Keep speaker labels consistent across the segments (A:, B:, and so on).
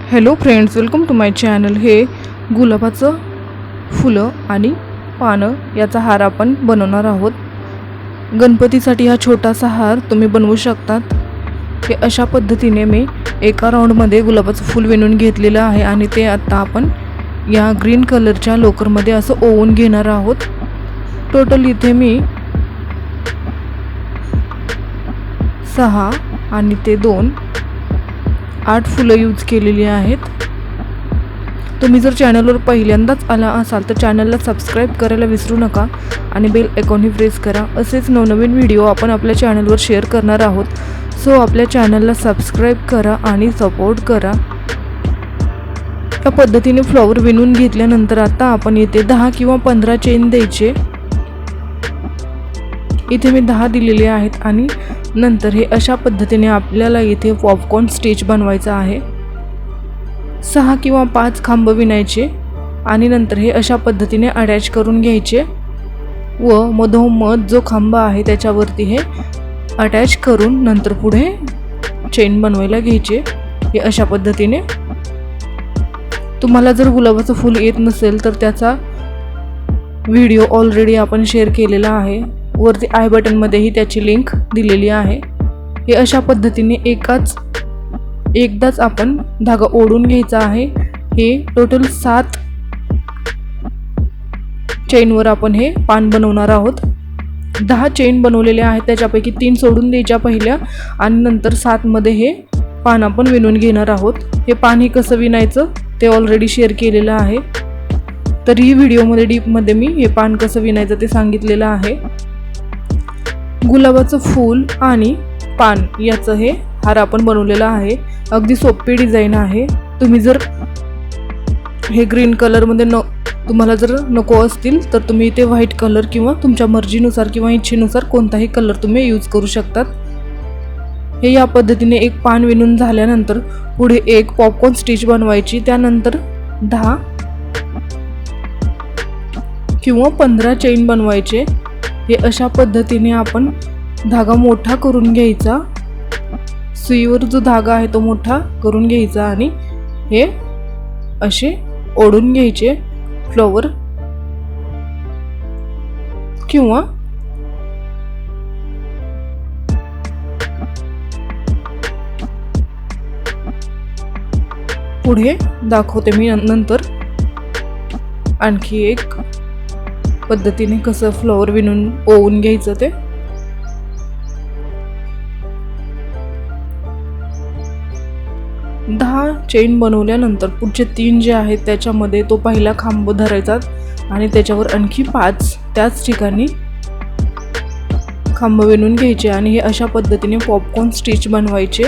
A: Hello friends, welcome to my channel. हे गुलाबाचं फुलं आणि पानं याचा हार आपण बनवणार आहोत। गणपतीसाठी हा छोटासा हार तुम्ही बनवू शकतात। हे अशा पद्धतीने मी एका राऊंडमध्ये गुलाबाचं फूल विणून घेतलेलं आहे आणि ते आता आपण या ग्रीन कलरच्या लोकरमध्ये असं ओवून घेणार आहोत। टोटल इथे मी 6 आणि ते 2 8 फुलं यूज केलेली आहेत। तुम्ही जर चॅनलवर पहिल्यांदाच आला असाल तर चॅनलला सबस्क्राइब करायला विसरू नका आणि बेल आयकॉनही प्रेस करा। असेच नवनवीन व्हिडिओ आपण आपल्या चॅनलवर शेअर करणार आहोत। सो आपल्या चॅनलला सबस्क्राइब करा आणि सपोर्ट करा। या पद्धतीने फ्लॉवर विणून घेतल्यानंतर आता आपण इथे 10 किंवा 15 चेन द्यायचे। इथे मी 10 दिलेले आहेत आणि नंतर हे अशा पद्धतीने आपल्याला इथे पॉपकॉर्न स्टिच बनवायचा आहे। 6 किंवा 5 खांब विणायचे आणि नंतर हे अशा पद्धतीने अटॅच करून घ्यायचे व मधोमध जो खांब आहे त्याच्यावरती हे अटॅच करून नंतर पुढे चेन बनवायला घ्यायचे। हे अशा पद्धतीने। तुम्हाला जर गुलाबाचं फूल येत नसेल तर त्याचा व्हिडिओ ऑलरेडी आपण शेअर केलेला आहे। वरती आय बटन मध्येही त्याची लिंक दिलेली आहे। हे अशा पद्धतीने एकदाच आपण धागा ओढून घ्यायचा आहे। हे टोटल 7 चेनवर आपण हे पान बनवणार आहोत। 10 चेन बनवलेले आहेत, त्याच्यापैकी 3 सोडून द्यायच्या पहिल्या आणि नंतर 7 मध्ये हे पान आपण विणून घेणार आहोत। हे पान हे कसं विणायचं ते ऑलरेडी शेअर केलेलं आहे। तरीही व्हिडिओमध्ये डीपमध्ये मी हे पान कसं विणायचं ते सांगितलेलं आहे। गुलाबाचं फूल आणि पान याचं हे हार आपण बनवलेला आहे। अगदी सोपी डिझाइन आहे। तुम्ही जर हे ग्रीन कलरमध्ये तुम्हाला जर नको असतील तर तुम्ही इथे व्हाईट कलर किंवा तुमच्या मर्जीनुसार किंवा इच्छेनुसार कोणताही कलर तुम्ही यूज करू शकतात। हे या पद्धतीने एक पान विणून झाल्यानंतर पुढे एक पॉपकॉर्न स्टिच बनवायची। त्यानंतर 10 किंवा 15 चेन बनवायचे। हे अशा पद्धतीने आपण धागा मोठा करून घ्यायचा। सुईवर जो धागा आहे तो मोठा करून घ्यायचा आणि हे असे ओढून घ्यायचे फ्लॉवर किंवा पुढे दाखवते मी नंतर आणखी एक पद्धतीने कसं फ्लॉवर विणून ओवून घ्यायचं ते। दहा चेन बनवल्यानंतर पुढचे 3 जे आहेत त्याच्यामध्ये तो पहिला खांब धरायचा आणि त्याच्यावर आणखी 5 त्याच ठिकाणी खांब विणून घ्यायचे आणि हे अशा पद्धतीने पॉपकॉर्न स्टिच बनवायचे।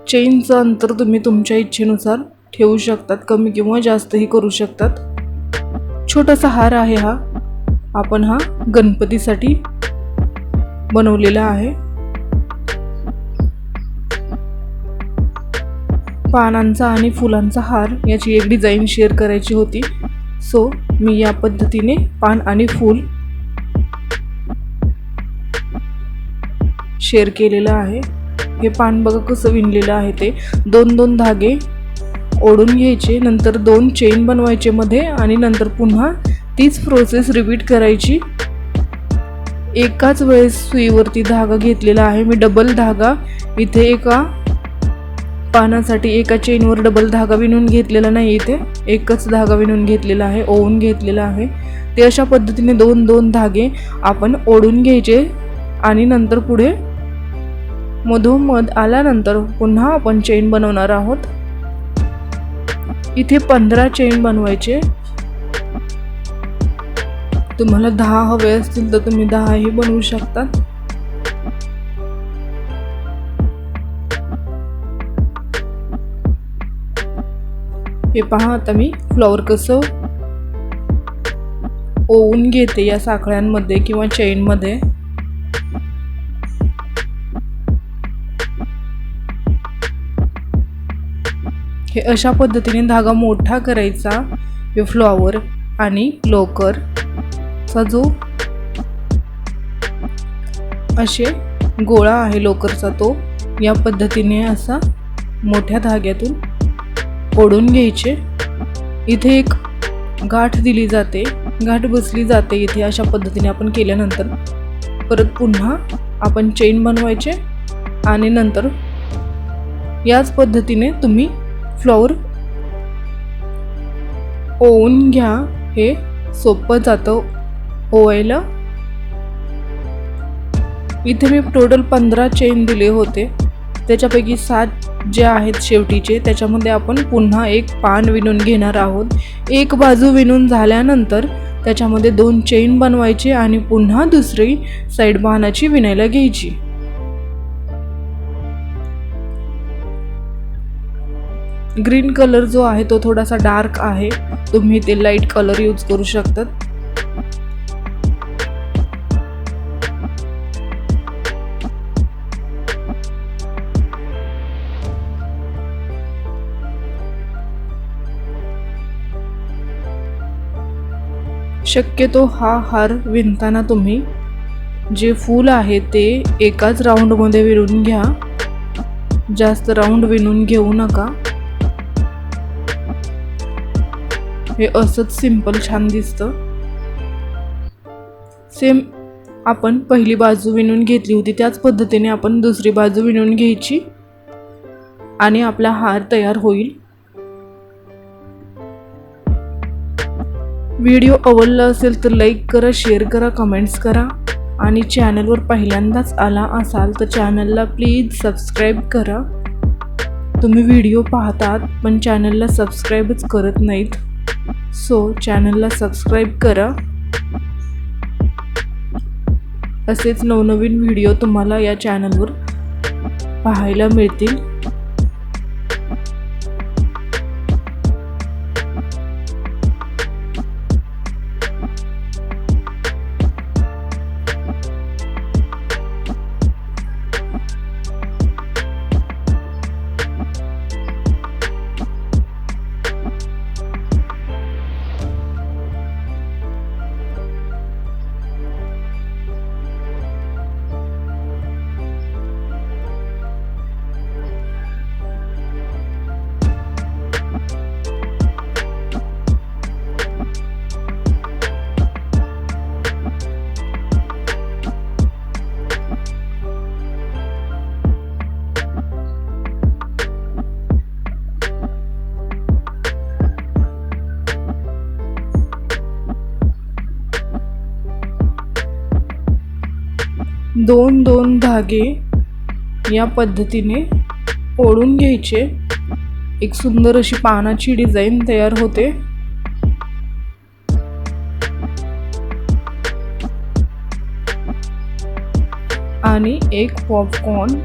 A: चेनचं अंतर तुम्ही तुमच्या इच्छेनुसार ठेवू शकतात, कमी किंवा जास्तही करू शकतात। छोटासा हार आहे हा, आपण हा गणपतीसाठी बनवलेला आहे। पानांचा आणि फुलांचा हार याची एक डिझाइन शेअर करायची होती। सो मी या पद्धतीने पान आणि फूल शेअर केलेलं आहे। हे पान बघा कसं विणलेलं आहे ते। 2 धागे ओढून घ्यायचे, नंतर 2 चेन बनवायचे मध्ये आणि नंतर पुन्हा तीच प्रोसेस रिपीट करायची। एकाच वेळेस सुईवरती धागा घेतलेला आहे मी। डबल धागा इथे एका पानासाठी एका चेनवर डबल धागा विणून घेतलेला नाही, इथे एकच धागा विणून घेतलेला आहे, ओवून घेतलेला आहे। ते अशा पद्धतीने 2 धागे आपण ओढून घ्यायचे आणि नंतर पुढे मधोमध आल्यानंतर पुन्हा आपण चेन बनवणार आहोत। इथे 15 चेन बनवायचे। तुम्हाला 10 हवे असतील तर तुम्ही 10 ही बनवू शकतात। हे पहा, आता मी फ्लॉवर कसं ओवून घेते या साखळ्यांमध्ये किंवा चेन मध्ये। हे अशा पद्धतीने धागा मोठा करायचा। हे फ्लॉवर आणि लोकर चा जो असे गोळा आहे लोकरचा, तो या पद्धतीने असा मोठ्या धाग्यातून ओढून घ्यायचे। इथे एक गाठ दिली जाते, गाठ बसली जाते इथे। अशा पद्धतीने आपण केल्यानंतर परत पुन्हा आपण चेन बनवायचे आणि नंतर याच पद्धतीने तुम्ही फ्लॉवर ओवून घ्या। हे सोपं जातं ओवायला। इथे मी टोटल 15 चेन दिले होते, त्याच्यापैकी 7 जे आहेत शेवटीचे, त्याच्यामध्ये आपण पुन्हा एक पान विणून घेणार आहोत। एक बाजू विणून झाल्यानंतर त्याच्यामध्ये 2 चेन बनवायचे आणि पुन्हा दुसरी साइड पानाची विणायला घ्यायची। ग्रीन कलर जो आहे तो थोडासा डार्क आहे, तुम्ही ते लाईट कलर यूज करू शकतात। शक्यतो हा हार विणताना तुम्ही जे फूल आहे ते एकाच राऊंडमध्ये विणून घ्या, जास्त राऊंड विणून घेऊ नका। हे असंच सिंपल छान दिसतं। सेम आपण पहिली बाजू विणून घेतली होती त्याच पद्धतीने आपण दुसरी बाजू विणून घ्यायची आणि आपला हार तयार होईल। व्हिडिओ आवडला असेल तर लाईक करा, शेअर करा, कमेंट्स करा आणि चॅनलवर पहिल्यांदाच आला असाल तर चॅनलला प्लीज सबस्क्राईब करा। तुम्ही व्हिडिओ पाहतात पण चॅनलला सबस्क्राईबच करत नाहीत, सो चॅनलला सबस्क्राईब करा। असेच नवनवीन व्हिडिओ तुम्हाला या चॅनलवर पाहायला मिळतील। दोन धागे या पद्धतीने ओढून घ्यायचे, एक सुंदर अशी पानाची डिझाइन तयार होते। आणि एक पॉपकॉर्न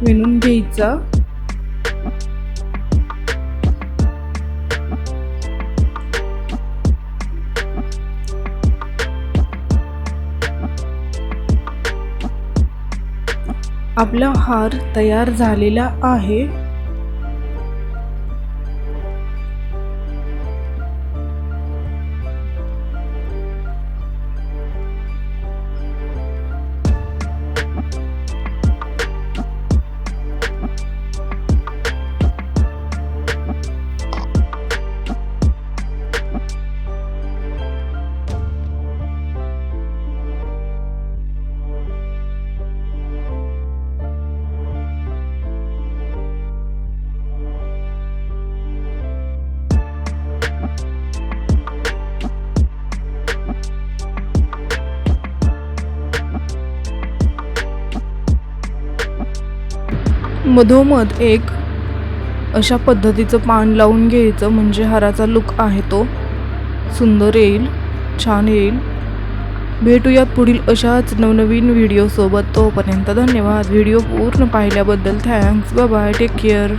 A: विणून घ्यायचा। आपला हार तयार झालेला आहे। मधोमध एक अशा पद्धतीचं पान लावून घ्यायचं, म्हणजे हाराचा लुक आहे तो सुंदर येईल, छान येईल। भेटूयात पुढील अशाच नवनवीन व्हिडिओ सोबत, तोपर्यंत धन्यवाद। व्हिडिओ पूर्ण पाहिल्याबद्दल thanks, bye bye, take care.